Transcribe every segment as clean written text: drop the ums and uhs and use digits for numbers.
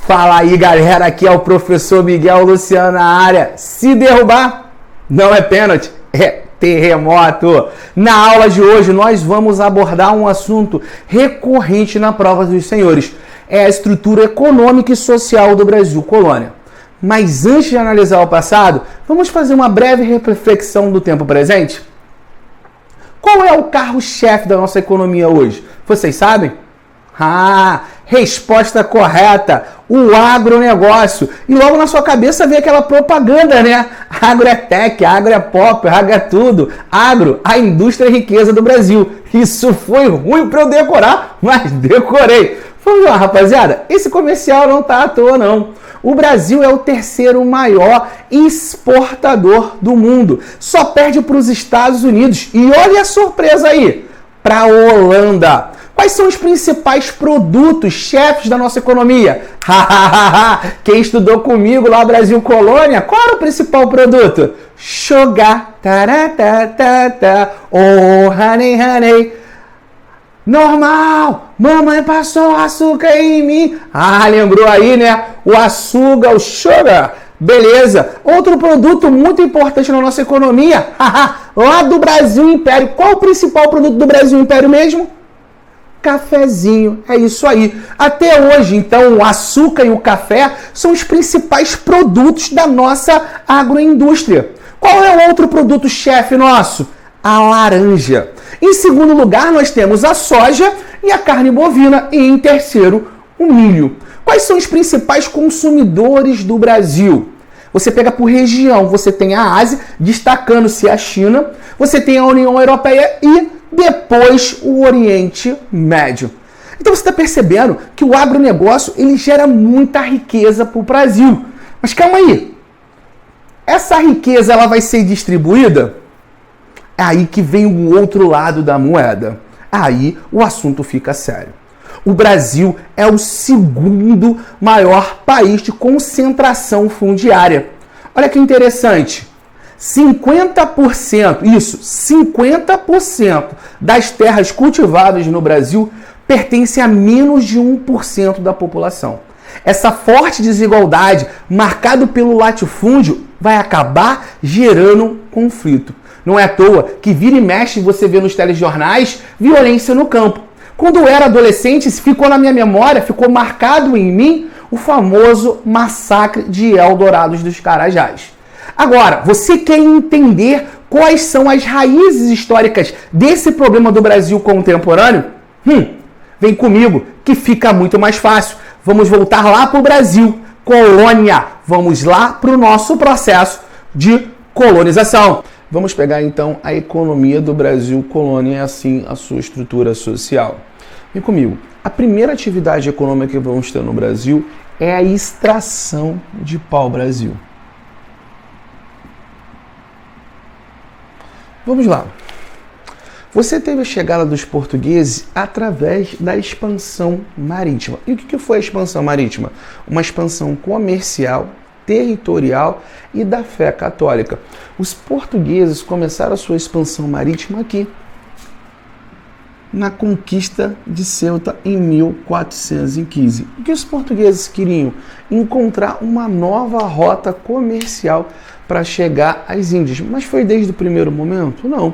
Fala aí, galera, aqui é o professor Miguel Luciano na área. Se derrubar, não é pênalti, é terremoto. Na aula de hoje, nós vamos abordar um assunto recorrente na prova dos senhores. É a estrutura econômica e social do Brasil colônia. Mas antes de analisar o passado, vamos fazer uma breve reflexão do tempo presente? Qual é o carro-chefe da nossa economia hoje? Vocês sabem? Resposta correta, o agronegócio. E logo na sua cabeça vem aquela propaganda, né? Agro é tech, agro é pop, agro é tudo. Agro, a indústria e riqueza do Brasil. Isso foi ruim para eu decorar, mas decorei. Vamos lá, rapaziada. Esse comercial não tá à toa, não. O Brasil é o terceiro maior exportador do mundo. Só perde para os Estados Unidos. E olha a surpresa aí, para a Holanda. Quais são os principais produtos chefes da nossa economia? Quem estudou comigo lá Brasil Colônia, qual era o principal produto? Sugar. Oh, honey, honey. Normal. Mamãe passou açúcar em mim. Lembrou aí, né? O açúcar, o sugar. Beleza. Outro produto muito importante na nossa economia. Lá do Brasil Império. Qual o principal produto do Brasil Império mesmo? Cafezinho, é isso aí. Até hoje, então, o açúcar e o café são os principais produtos da nossa agroindústria. Qual é o outro produto chefe nosso? A laranja. Em segundo lugar, nós temos a soja e a carne bovina. E em terceiro, o milho. Quais são os principais consumidores do Brasil? Você pega por região, você tem a Ásia, destacando-se a China, você tem a União Europeia e depois o Oriente Médio. Então você está percebendo que o agronegócio ele gera muita riqueza para o Brasil. Mas calma aí, essa riqueza ela vai ser distribuída? É aí que vem o outro lado da moeda. Aí o assunto fica sério. O Brasil é o segundo maior país de concentração fundiária. Olha que interessante. 50%, isso, 50% das terras cultivadas no Brasil pertencem a menos de 1% da população. Essa forte desigualdade, marcada pelo latifúndio, vai acabar gerando conflito. Não é à toa que vira e mexe você vê nos telejornais violência no campo. Quando eu era adolescente, ficou na minha memória, ficou marcado em mim o famoso massacre de Eldorados dos Carajás. Agora, você quer entender quais são as raízes históricas desse problema do Brasil contemporâneo? Vem comigo que fica muito mais fácil. Vamos voltar lá para o Brasil, colônia. Vamos lá para o nosso processo de colonização. Vamos pegar então a economia do Brasil colônia e assim a sua estrutura social. Vem comigo. A primeira atividade econômica que vamos ter no Brasil é a extração de pau-brasil. Vamos lá. Você teve a chegada dos portugueses através da expansão marítima. E o que foi a expansão marítima? Uma expansão comercial, territorial e da fé católica. Os portugueses começaram a sua expansão marítima aqui, na conquista de Ceuta em 1415. O que os portugueses queriam? Encontrar uma nova rota comercial para chegar às Índias. Mas foi desde o primeiro momento? Não.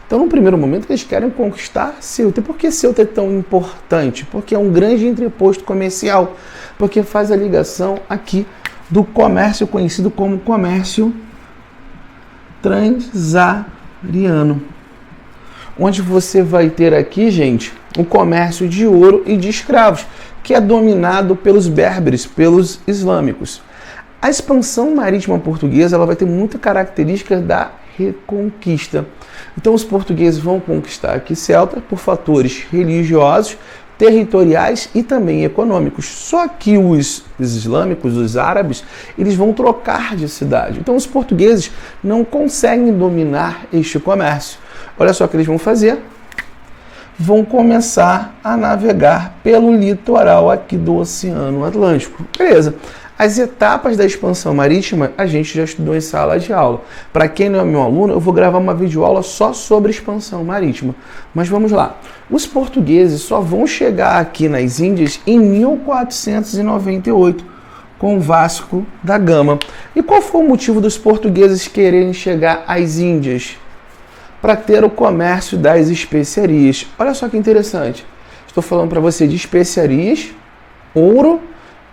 Então, no primeiro momento, eles querem conquistar Ceuta. E por que Ceuta é tão importante? Porque é um grande entreposto comercial. Porque faz a ligação aqui do comércio conhecido como comércio transariano. Onde você vai ter aqui, gente, o comércio de ouro e de escravos, que é dominado pelos berberes, pelos islâmicos. A expansão marítima portuguesa ela vai ter muita característica da reconquista. Então os portugueses vão conquistar aqui Ceuta por fatores religiosos, territoriais e também econômicos. Só que os islâmicos, os árabes, eles vão trocar de cidade. Então os portugueses não conseguem dominar este comércio. Olha só o que eles vão fazer. Vão começar a navegar pelo litoral aqui do Oceano Atlântico. Beleza. As etapas da expansão marítima a gente já estudou em sala de aula. Para quem não é meu aluno, eu vou gravar uma videoaula só sobre expansão marítima. Mas vamos lá. Os portugueses só vão chegar aqui nas Índias em 1498. com Vasco da Gama. E qual foi o motivo dos portugueses quererem chegar às Índias? Para ter o comércio das especiarias. Olha só que interessante. Estou falando para você de especiarias, ouro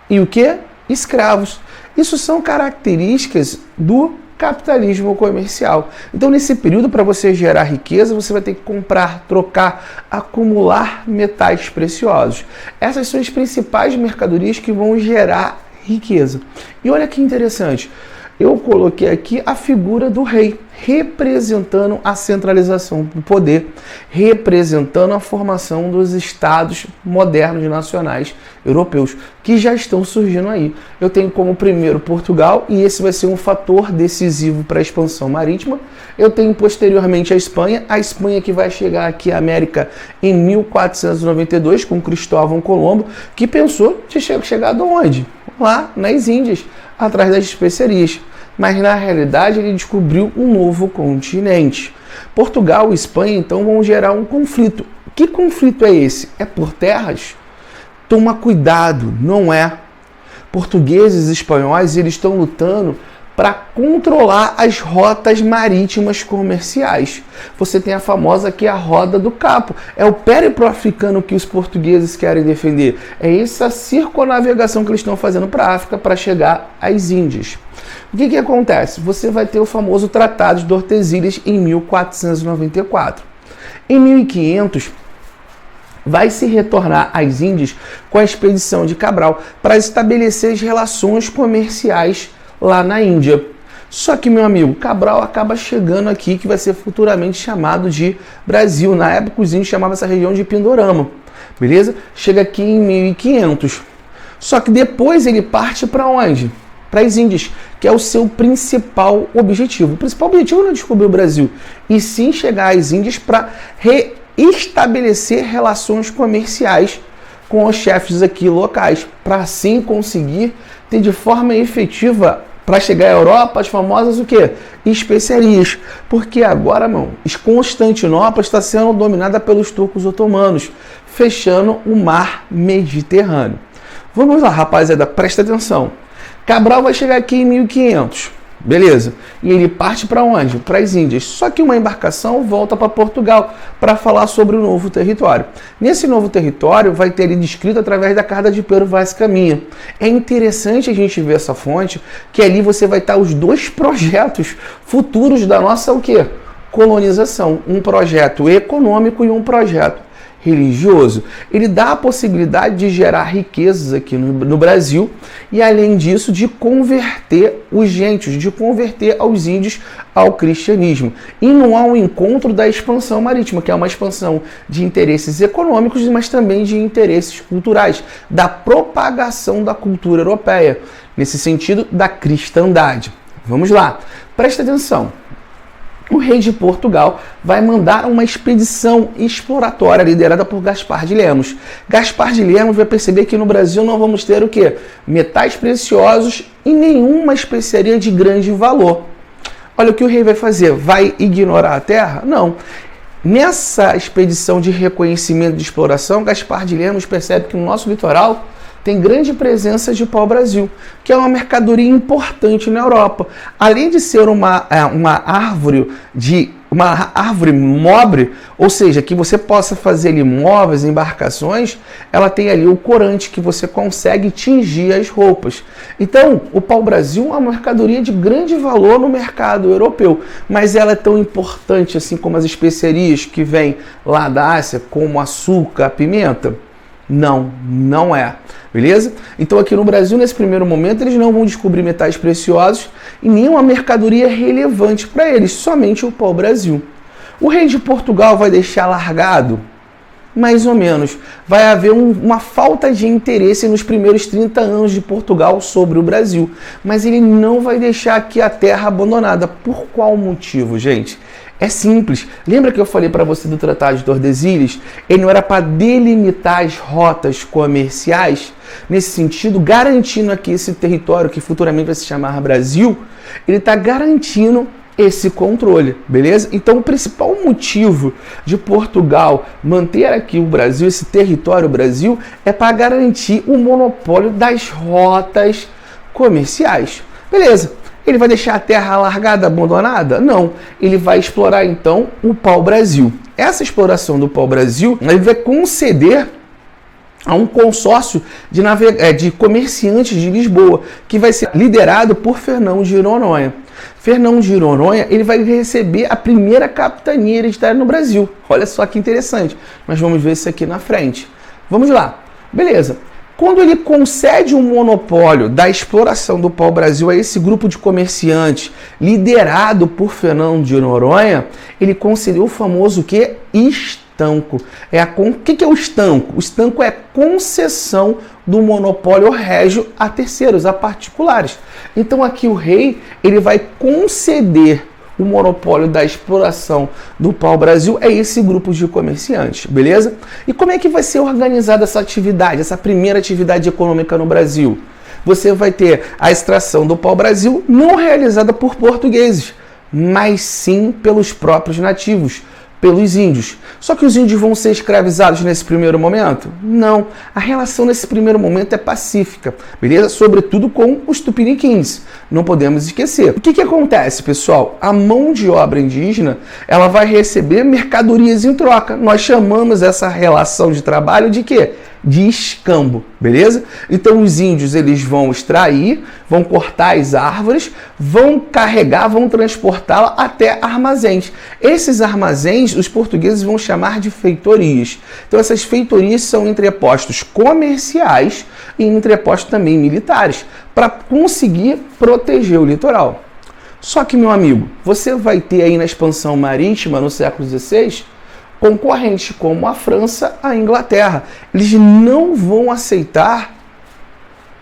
e o que? Escravos. Isso são características do capitalismo comercial. Então, nesse período, para você gerar riqueza, você vai ter que comprar, trocar, acumular metais preciosos. Essas são as principais mercadorias que vão gerar riqueza. E olha que interessante, eu coloquei aqui a figura do rei, representando a centralização do poder, representando a formação dos estados modernos nacionais europeus, que já estão surgindo aí. Eu tenho como primeiro Portugal, e esse vai ser um fator decisivo para a expansão marítima. Eu tenho posteriormente a Espanha que vai chegar aqui à América em 1492, com Cristóvão Colombo, que pensou de chegar de onde? Lá nas Índias, atrás das especiarias. Mas na realidade ele descobriu um novo continente. Portugal e Espanha então vão gerar um conflito. Que conflito é esse? É por terras? Toma cuidado, não é. Portugueses e espanhóis eles estão lutando para controlar as rotas marítimas comerciais. Você tem a famosa que é a Roda do Capo. É o périplo africano que os portugueses querem defender. É essa circunnavegação que eles estão fazendo para a África para chegar às Índias. O que acontece? Você vai ter o famoso Tratado de Tordesilhas em 1494. Em 1500, vai se retornar às Índias com a expedição de Cabral para estabelecer as relações comerciais lá na Índia. Só que, meu amigo, Cabral acaba chegando aqui, que vai ser futuramente chamado de Brasil. Na época, os índios chamavam essa região de Pindorama, beleza? Chega aqui em 1500. Só que depois ele parte para onde? Para as Índias, que é o seu principal objetivo. O principal objetivo não é descobrir o Brasil, e sim chegar às Índias para reestabelecer relações comerciais com os chefes aqui locais, para assim conseguir ter de forma efetiva, para chegar à Europa, as famosas o quê? Especiarias. Porque agora, irmão, Constantinopla está sendo dominada pelos turcos otomanos, fechando o mar Mediterrâneo. Vamos lá, rapaziada, presta atenção. Cabral vai chegar aqui em 1500, beleza? E ele parte para onde? Para as Índias. Só que uma embarcação volta para Portugal para falar sobre o novo território. Nesse novo território vai ter ele descrito através da carta de Pedro Vaz Caminha. É interessante a gente ver essa fonte, que ali você vai estar os dois projetos futuros da nossa o quê? Colonização. Um projeto econômico e um projeto religioso. Ele dá a possibilidade de gerar riquezas aqui no Brasil e, além disso, de converter os gentios, de converter aos índios ao cristianismo. E não há um encontro da expansão marítima, que é uma expansão de interesses econômicos, mas também de interesses culturais, da propagação da cultura europeia, nesse sentido, da cristandade. Vamos lá, presta atenção. O rei de Portugal vai mandar uma expedição exploratória liderada por Gaspar de Lemos. Gaspar de Lemos vai perceber que no Brasil não vamos ter o quê? Metais preciosos e nenhuma especiaria de grande valor. Olha o que o rei vai fazer. Vai ignorar a terra? Não. Nessa expedição de reconhecimento de exploração, Gaspar de Lemos percebe que no nosso litoral tem grande presença de pau-brasil, que é uma mercadoria importante na Europa. Além de ser uma árvore nobre, ou seja, que você possa fazer ali móveis, embarcações, ela tem ali o corante que você consegue tingir as roupas. Então, o pau-brasil é uma mercadoria de grande valor no mercado europeu, mas ela é tão importante assim como as especiarias que vêm lá da Ásia, como açúcar, a pimenta? Não, não é. Beleza? Então aqui no Brasil, nesse primeiro momento, eles não vão descobrir metais preciosos e nenhuma mercadoria relevante para eles, somente o pau-brasil. O rei de Portugal vai deixar largado? Mais ou menos. Vai haver uma falta de interesse nos primeiros 30 anos de Portugal sobre o Brasil. Mas ele não vai deixar aqui a terra abandonada. Por qual motivo, gente? É simples. Lembra que eu falei para você do Tratado de Tordesilhas? Ele não era para delimitar as rotas comerciais? Nesse sentido, garantindo aqui esse território que futuramente vai se chamar Brasil, ele está garantindo esse controle, beleza? Então, o principal motivo de Portugal manter aqui o Brasil, esse território Brasil, é para garantir o monopólio das rotas comerciais. Beleza. Ele vai deixar a terra largada, abandonada? Não. Ele vai explorar, então, o pau-brasil. Essa exploração do pau-brasil, ele vai conceder a um consórcio de comerciantes de Lisboa, que vai ser liderado por Fernão de Noronha. Fernão de Noronha, ele vai receber a primeira capitania hereditária no Brasil. Olha só que interessante. Nós vamos ver isso aqui na frente. Vamos lá. Beleza. Quando ele concede um monopólio da exploração do pau-brasil a esse grupo de comerciantes liderado por Fernão de Noronha, ele concedeu o famoso que estanco. O que é o estanco? O estanco é concessão do monopólio régio a terceiros, a particulares. Então aqui o rei ele vai conceder o monopólio da exploração do pau-brasil é esse grupo de comerciantes, beleza? E como é que vai ser organizada essa atividade, essa primeira atividade econômica no Brasil? Você vai ter a extração do pau-brasil não realizada por portugueses, mas sim pelos próprios nativos, pelos índios. Só que os índios vão ser escravizados nesse primeiro momento? Não. A relação nesse primeiro momento é pacífica, beleza? Sobretudo com os tupiniquins. Não podemos esquecer. O que acontece, pessoal? A mão de obra indígena, ela vai receber mercadorias em troca. Nós chamamos essa relação de trabalho de quê? De escambo, beleza? Então os índios eles vão extrair, vão cortar as árvores, vão carregar, vão transportá-la até armazéns. Esses armazéns os portugueses vão chamar de feitorias. Então essas feitorias são entrepostos comerciais e entrepostos também militares para conseguir proteger o litoral. Só que, meu amigo, você vai ter aí na expansão marítima no século XVI concorrentes como a França, a Inglaterra. Eles não vão aceitar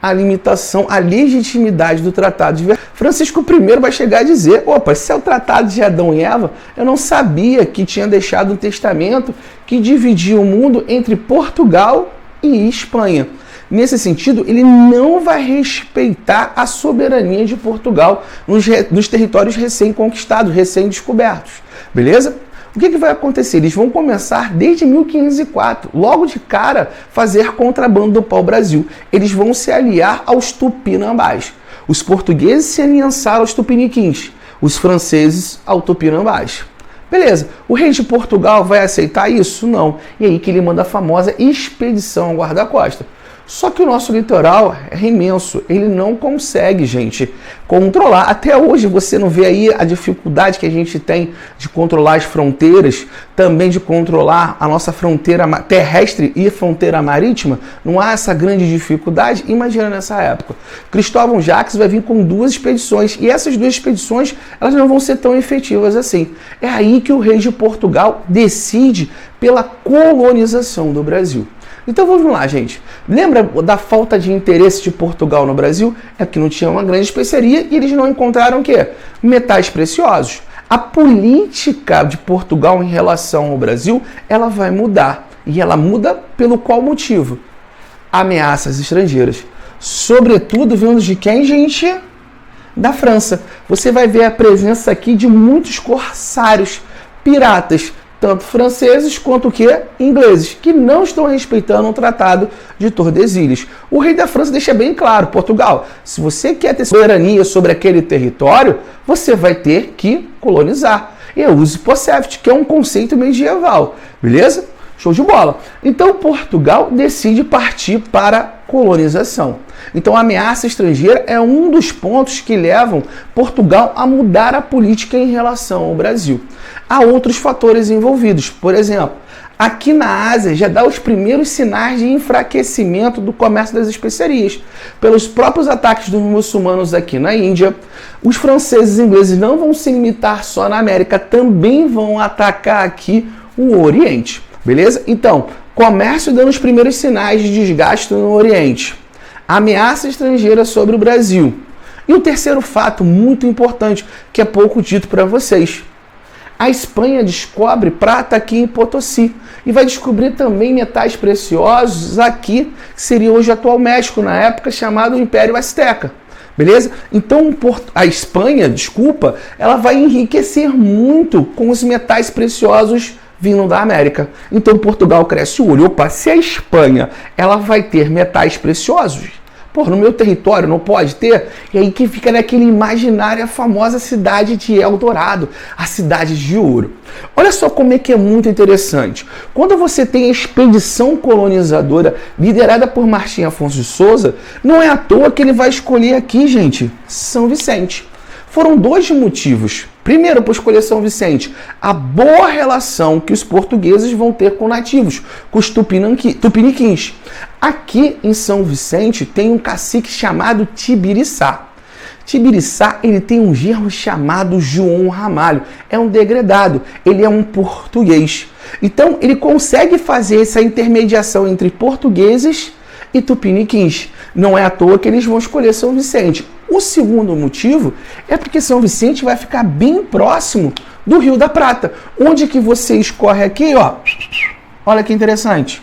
a limitação, a legitimidade do Tratado de Versalhes. Francisco I vai chegar a dizer, opa, esse é o Tratado de Adão e Eva, eu não sabia que tinha deixado um testamento que dividia o mundo entre Portugal e Espanha. Nesse sentido, ele não vai respeitar a soberania de Portugal nos territórios recém-conquistados, recém-descobertos. Beleza? O que vai acontecer? Eles vão começar desde 1504, logo de cara, fazer contrabando do pau-brasil. Eles vão se aliar aos tupinambás. Os portugueses se aliançaram aos tupiniquins, os franceses aos tupinambás. Beleza, o rei de Portugal vai aceitar isso? Não. E aí que ele manda a famosa expedição ao guarda-costa. Só que o nosso litoral é imenso, ele não consegue, gente, controlar. Até hoje você não vê aí a dificuldade que a gente tem de controlar as fronteiras, também de controlar a nossa fronteira terrestre e fronteira marítima. Não há essa grande dificuldade? Imagina nessa época. Cristóvão Jacques vai vir com 2 expedições e essas 2 expedições elas não vão ser tão efetivas assim. É aí que o rei de Portugal decide pela colonização do Brasil. Então vamos lá, gente. Lembra da falta de interesse de Portugal no Brasil? É que não tinha uma grande especiaria e eles não encontraram o quê? Metais preciosos. A política de Portugal em relação ao Brasil, ela vai mudar. E ela muda pelo qual motivo? Ameaças estrangeiras. Sobretudo vindo de quem, gente? Da França. Você vai ver a presença aqui de muitos corsários, piratas, tanto franceses quanto ingleses, que não estão respeitando o Tratado de Tordesilhas. O rei da França deixa bem claro, Portugal, se você quer ter soberania sobre aquele território, você vai ter que colonizar. E é uso possession, que é um conceito medieval, beleza? Show de bola. Então Portugal decide partir para a colonização. Então a ameaça estrangeira é um dos pontos que levam Portugal a mudar a política em relação ao Brasil. Há outros fatores envolvidos. Por exemplo, aqui na Ásia já dá os primeiros sinais de enfraquecimento do comércio das especiarias. Pelos próprios ataques dos muçulmanos aqui na Índia, os franceses e ingleses não vão se limitar só na América, também vão atacar aqui o Oriente. Beleza? Então, comércio dando os primeiros sinais de desgaste no Oriente. Ameaça estrangeira sobre o Brasil. E o terceiro fato muito importante, que é pouco dito para vocês. A Espanha descobre prata aqui em Potosí e vai descobrir também metais preciosos aqui, que seria hoje o atual México, na época chamado Império Azteca. Beleza? Então a Espanha, ela vai enriquecer muito com os metais preciosos vindo da América. Então Portugal cresce o olho. Opa, se a Espanha ela vai ter metais preciosos, Pô, no meu território não pode ter? E aí que fica naquele imaginário a famosa cidade de Eldorado, a cidade de ouro. Olha só como é que é muito interessante. Quando você tem a expedição colonizadora liderada por Martim Afonso de Souza, não é à toa que ele vai escolher aqui, gente, São Vicente. Foram dois motivos. Primeiro, por escolher São Vicente, a boa relação que os portugueses vão ter com nativos, com os tupiniquins. Aqui em São Vicente tem um cacique chamado Tibiriçá. Tibiriçá, ele tem um genro chamado João Ramalho. É um degredado, ele é um português. Então, ele consegue fazer essa intermediação entre portugueses e tupiniquins. Não é à toa que eles vão escolher São Vicente. O segundo motivo é porque São Vicente vai ficar bem próximo do Rio da Prata. Onde que você escorre aqui, ó. Olha que interessante.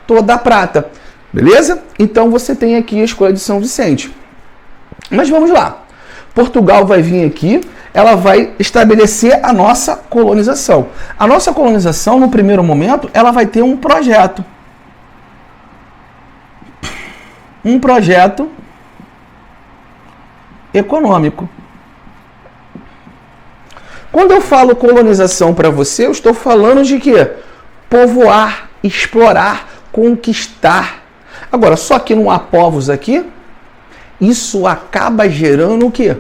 Toda a Prata. Beleza? Então você tem aqui a escolha de São Vicente. Mas vamos lá. Portugal vai vir aqui, ela vai estabelecer a nossa colonização. A nossa colonização, no primeiro momento, ela vai ter um projeto. Um projeto econômico. Quando eu falo colonização para você, eu estou falando de quê? Povoar, explorar, conquistar. Agora, só que não há povos aqui, isso acaba gerando o quê?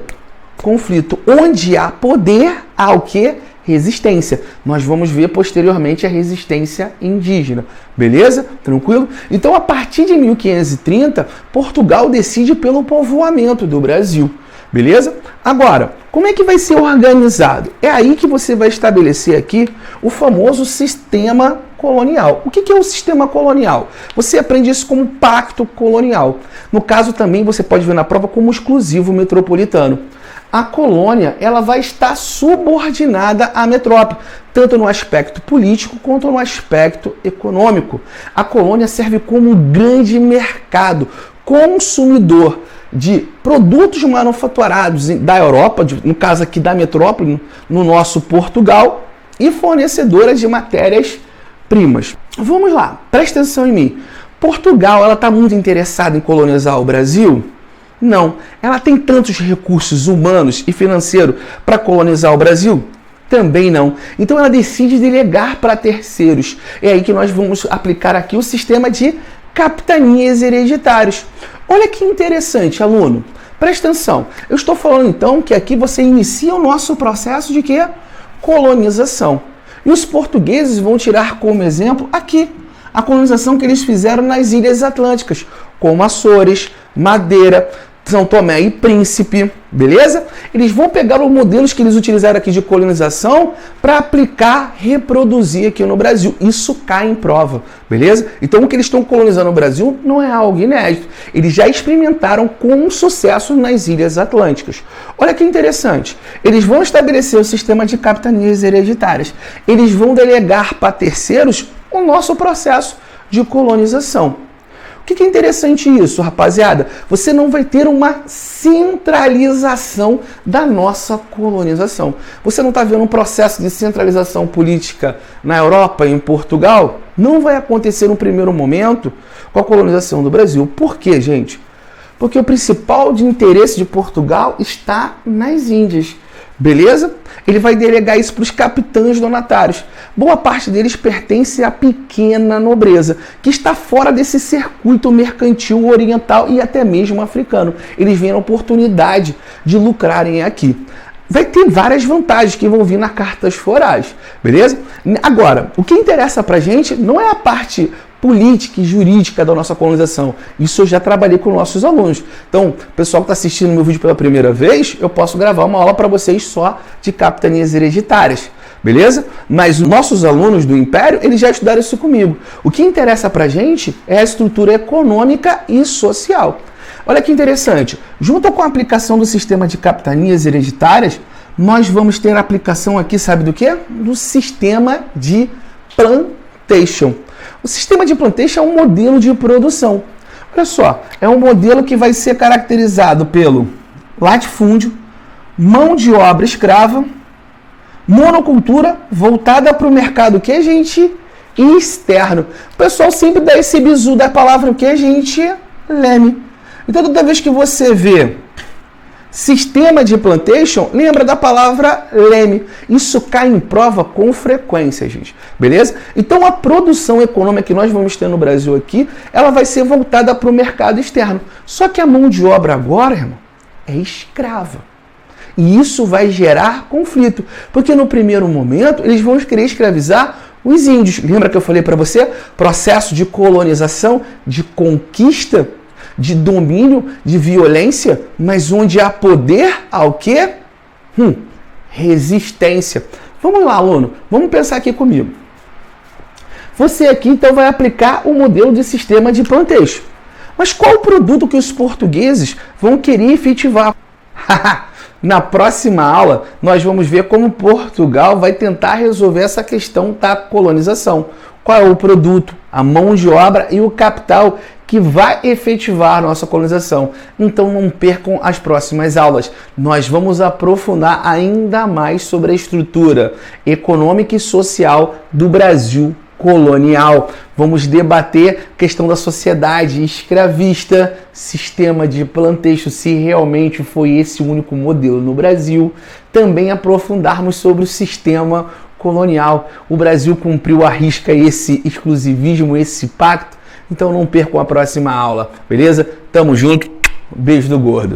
Conflito. Onde há poder, há o quê? Resistência. Nós vamos ver posteriormente a resistência indígena. Beleza? Tranquilo? Então, a partir de 1530, Portugal decide pelo povoamento do Brasil. Beleza? Agora, como é que vai ser organizado? É aí que você vai estabelecer aqui o famoso sistema colonial. O que é o sistema colonial? Você aprende isso como pacto colonial. No caso, também você pode ver na prova como exclusivo metropolitano. A colônia, ela vai estar subordinada à metrópole, tanto no aspecto político quanto no aspecto econômico. A colônia serve como um grande mercado consumidor de produtos manufaturados da Europa, no caso aqui da metrópole, no nosso Portugal, e fornecedora de matérias-primas. Vamos lá, presta atenção em mim. Portugal, ela está muito interessada em colonizar o Brasil? Não. Ela tem tantos recursos humanos e financeiros para colonizar o Brasil? Também não. Então ela decide delegar para terceiros. É aí que nós vamos aplicar aqui o sistema de capitanias hereditárias. Olha que interessante, aluno. Presta atenção. Eu estou falando então que aqui você inicia o nosso processo de quê? Colonização. E os portugueses vão tirar como exemplo aqui a colonização que eles fizeram nas Ilhas Atlânticas, como Açores, Madeira, São Tomé e Príncipe, beleza? Eles vão pegar os modelos que eles utilizaram aqui de colonização para aplicar, reproduzir aqui no Brasil. Isso cai em prova, beleza? Então o que eles estão colonizando no Brasil não é algo inédito. Eles já experimentaram com sucesso nas Ilhas Atlânticas. Olha que interessante. Eles vão estabelecer o sistema de capitanias hereditárias. Eles vão delegar para terceiros o nosso processo de colonização. O que é interessante isso, rapaziada? Você não vai ter uma centralização da nossa colonização. Você não está vendo um processo de centralização política na Europa e em Portugal? Não vai acontecer no primeiro momento com a colonização do Brasil. Por quê, gente? Porque o principal de interesse de Portugal está nas Índias. Beleza? Ele vai delegar isso para os capitães donatários. Boa parte deles pertence à pequena nobreza, que está fora desse circuito mercantil oriental e até mesmo africano. Eles veem a oportunidade de lucrarem aqui. Vai ter várias vantagens que vão vir na Cartas Forais, beleza? Agora, o que interessa pra gente não é a parte política e jurídica da nossa colonização. Isso eu já trabalhei com nossos alunos. Então, o pessoal que está assistindo meu vídeo pela primeira vez, eu posso gravar uma aula para vocês só de capitanias hereditárias, beleza? Mas nossos alunos do Império, eles já estudaram isso comigo. O que interessa pra gente é a estrutura econômica e social. Olha que interessante, junto com a aplicação do sistema de capitanias hereditárias, nós vamos ter a aplicação aqui, sabe do quê? Do sistema de plantation. O sistema de plantation é um modelo de produção. Olha só, é um modelo que vai ser caracterizado pelo latifúndio, mão de obra escrava, monocultura voltada para o mercado que, gente? Externo. O pessoal sempre dá esse bizu da palavra o que, gente? Leme. Então, toda vez que você vê sistema de plantation, lembra da palavra leme. Isso cai em prova com frequência, gente. Beleza? Então, a produção econômica que nós vamos ter no Brasil aqui, ela vai ser voltada para o mercado externo. Só que a mão de obra agora, irmão, é escrava. E isso vai gerar conflito. Porque no primeiro momento, eles vão querer escravizar os índios. Lembra que eu falei para você? Processo de colonização, de conquista, de domínio, de violência, mas onde há poder, há o quê? Resistência. Vamos lá, aluno, vamos pensar aqui comigo. Você aqui, então, vai aplicar o modelo de sistema de plantation. Mas qual o produto que os portugueses vão querer efetivar? Na próxima aula, nós vamos ver como Portugal vai tentar resolver essa questão da colonização. Qual é o produto, a mão de obra e o capital que vai efetivar a nossa colonização. Então não percam as próximas aulas. Nós vamos aprofundar ainda mais sobre a estrutura econômica e social do Brasil colonial. Vamos debater a questão da sociedade escravista, sistema de plantation, se realmente foi esse o único modelo no Brasil. Também aprofundarmos sobre o sistema colonial. O Brasil cumpriu à risca esse exclusivismo, esse pacto. Então não percam a próxima aula, beleza? Tamo junto, beijo do gordo.